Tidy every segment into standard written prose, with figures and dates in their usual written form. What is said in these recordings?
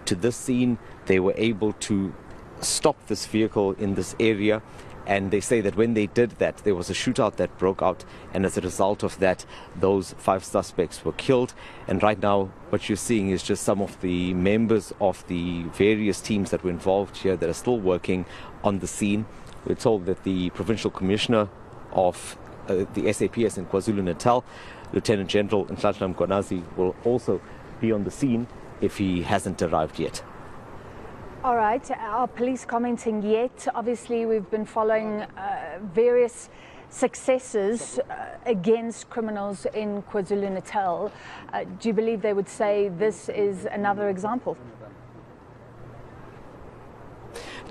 to this scene. They were able to stop this vehicle in this area. And they say that when they did that, there was a shootout that broke out. And as a result of that, those 5 suspects were killed. And right now, what you're seeing is just some of the members of the various teams that were involved here that are still working on the scene. We're told that the Provincial Commissioner of the SAPS in KwaZulu-Natal, Lieutenant General Nhlanhla Mkhwanazi, will also be on the scene if he hasn't arrived yet. All right, are police commenting yet? Obviously, we've been following various successes against criminals in KwaZulu-Natal. Do you believe they would say this is another example?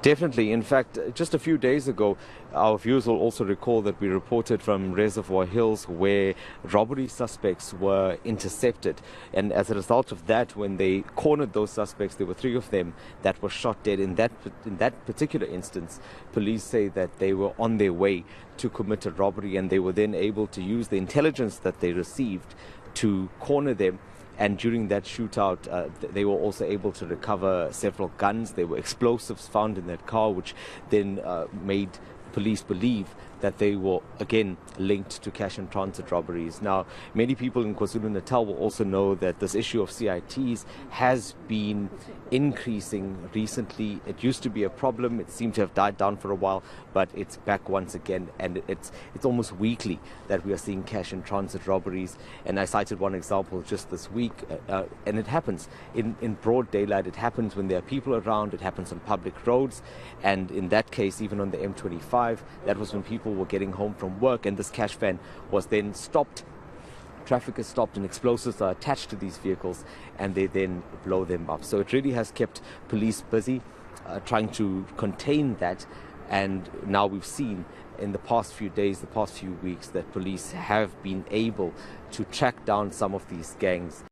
Definitely. In fact, just a few days ago, our viewers will also recall that we reported from Reservoir Hills where robbery suspects were intercepted. And as a result of that, when they cornered those suspects, there were 3 of them that were shot dead. In that particular instance, police say that they were on their way to commit a robbery, and they were then able to use the intelligence that they received to corner them. And during that shootout, they were also able to recover several guns. There were explosives found in that car, which then made police believe that they were again linked to cash and transit robberies. Now, many people in KwaZulu-Natal will also know that this issue of CITs has been increasing recently. It used to be a problem. It seemed to have died down for a while, but it's back once again, and it's almost weekly that we are seeing cash and transit robberies. And I cited one example just this week, and it happens in broad daylight. It happens when there are people around. It happens on public roads, and in that case, even on the M25, that was when people were getting home from work, and this cash van was then stopped. Traffic is stopped and explosives are attached to these vehicles, and they then blow them up. So it really has kept police busy trying to contain that. And now we've seen in the past few days, the past few weeks, that police have been able to track down some of these gangs.